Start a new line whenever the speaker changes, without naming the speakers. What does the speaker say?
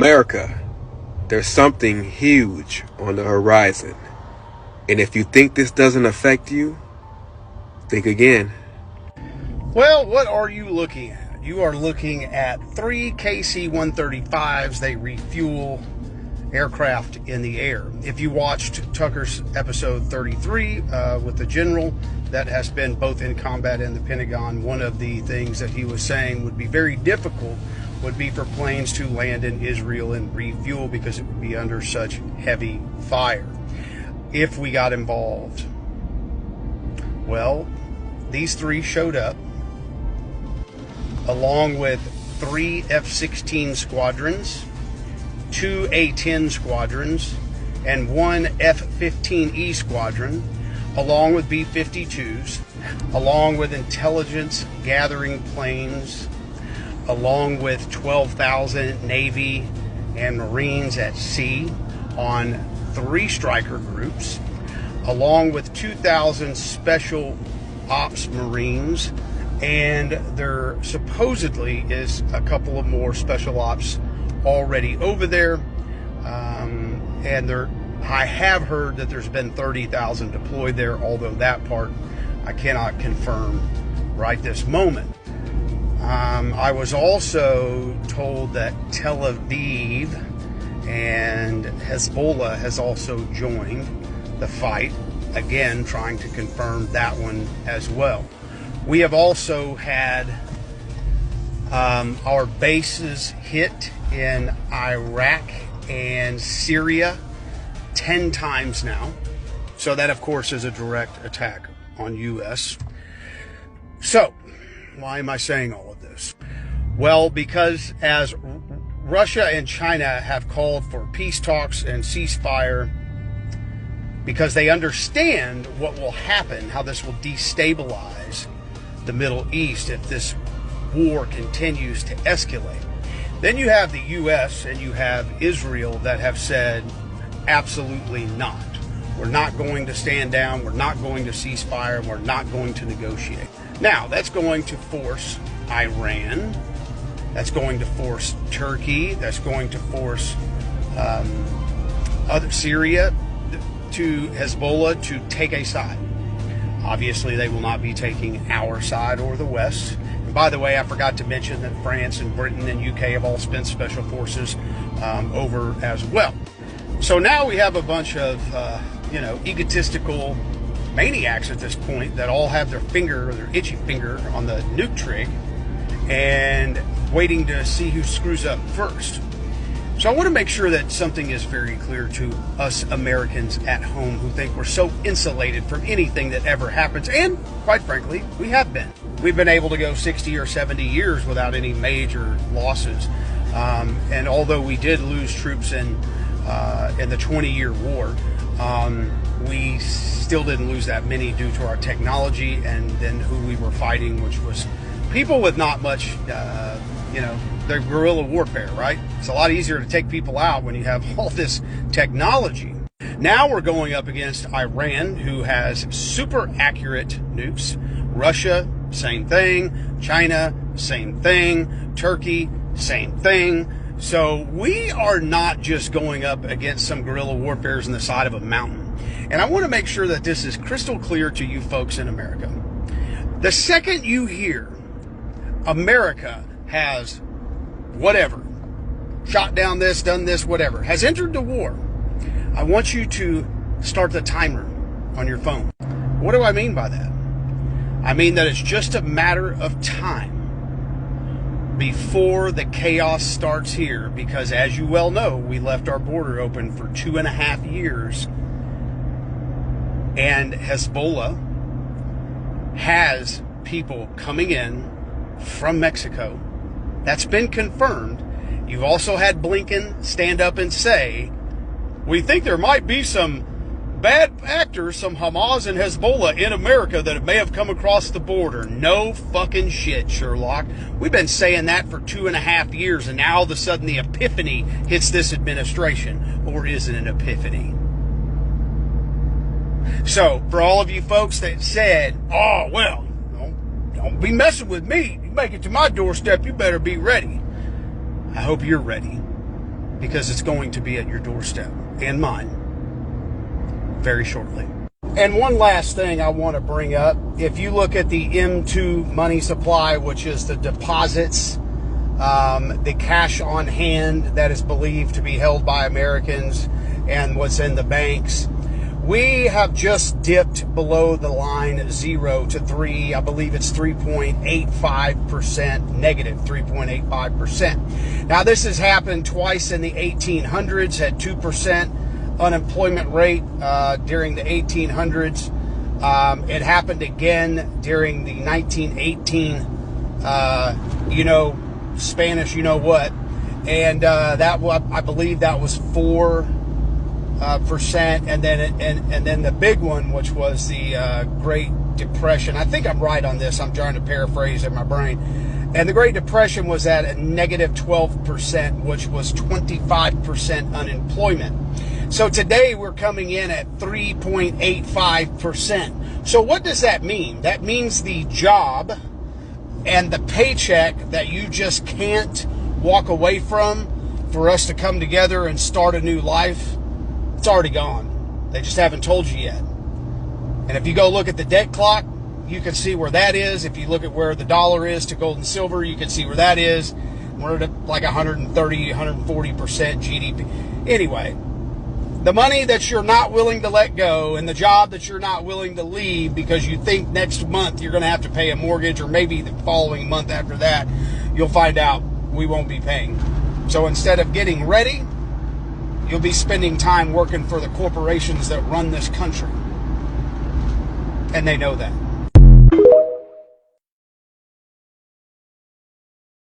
America, there's something huge on the horizon. And if you think this doesn't affect you, think again.
Well, what are you looking at? You are looking at 3 KC-135s. They refuel aircraft in the air. If you watched Tucker's episode 33 with the general that has been both in combat and the Pentagon, one of the things that he was saying would be very difficult would be for planes to land in Israel and refuel because it would be under such heavy fire if we got involved. Well, these 3 showed up along with 3 F-16 squadrons, 2 A-10 squadrons, and 1 F-15E squadron, along with B-52s, along with intelligence gathering planes, along with 12,000 Navy and Marines at sea on 3 Stryker groups, along with 2,000 Special Ops Marines, and there supposedly is a couple of more Special Ops already over there, and I have heard that there's been 30,000 deployed there, although that part I cannot confirm right this moment. I was also told that Tel Aviv and Hezbollah has also joined the fight, again trying to confirm that one as well. We have also had our bases hit in Iraq and Syria 10 times now. So that, of course, is a direct attack on U.S. So, why am I saying all of this? Well, because as Russia and China have called for peace talks and ceasefire, because they understand what will happen, how this will destabilize the Middle East if this war continues to escalate. Then you have the U.S. and you have Israel that have said, absolutely not. We're not going to stand down, we're not going to cease fire, and we're not going to negotiate. Now, that's going to force Iran, that's going to force Turkey, that's going to force other Syria, to Hezbollah to take a side. Obviously, they will not be taking our side or the West. And by the way, I forgot to mention that France and Britain and UK have all spent special forces over as well. So now we have a bunch of, egotistical maniacs at this point that all have their finger, or their itchy finger, on the nuke trig and waiting to see who screws up first. So I want to make sure that something is very clear to us Americans at home who think we're so insulated from anything that ever happens. And quite frankly, we have been. We've been able to go 60 or 70 years without any major losses. And although we did lose troops in the 20-year war, we still didn't lose that many due to our technology and then who we were fighting, which was people with not much, the guerrilla warfare, right? It's a lot easier to take people out when you have all this technology. Now we're going up against Iran, who has super accurate nukes. Russia, same thing. China, same thing. Turkey, same thing. So we are not just going up against some guerrilla warfares on the side of a mountain. And I want to make sure that this is crystal clear to you folks in America. The second you hear America has whatever, shot down this, done this, whatever, has entered the war, I want you to start the timer on your phone. What do I mean by that? I mean that it's just a matter of time before the chaos starts here, because as you well know, we left our border open for 2.5 years, and Hezbollah has people coming in from Mexico. That's been confirmed. You've also had Blinken stand up and say, we think there might be some bad actors, some Hamas and Hezbollah in America that may have come across the border. No fucking shit, Sherlock. We've been saying that for 2.5 years, and now all of a sudden the epiphany hits this administration. Or is it an epiphany? So, for all of you folks that said, oh, well, don't be messing with me. You make it to my doorstep, you better be ready. I hope you're ready. because it's going to be at your doorstep and mine very shortly. And one last thing I want to bring up, if you look at the M2 money supply, which is the deposits, the cash on hand that is believed to be held by Americans and what's in the banks, we have just dipped below the line 0 to 3. I believe it's 3.85%, negative 3.85%. Now, this has happened twice in the 1800s at 2% unemployment rate during the 1800s. It happened again during the 1918, Spanish, and that I believe that was 4%, and then the big one, which was the Great Depression. I think I'm right on this. I'm trying to paraphrase in my brain. And the Great Depression was at a negative 12%, which was 25% unemployment. So today we're coming in at 3.85%. So what does that mean? That means the job and the paycheck that you just can't walk away from for us to come together and start a new life, it's already gone. They just haven't told you yet. And if you go look at the debt clock, you can see where that is. If you look at where the dollar is to gold and silver, you can see where that is. We're at like 130, 140% GDP. Anyway, the money that you're not willing to let go and the job that you're not willing to leave because you think next month you're going to have to pay a mortgage, or maybe the following month after that, you'll find out we won't be paying. So instead of getting ready, you'll be spending time working for the corporations that run this country. And they know that.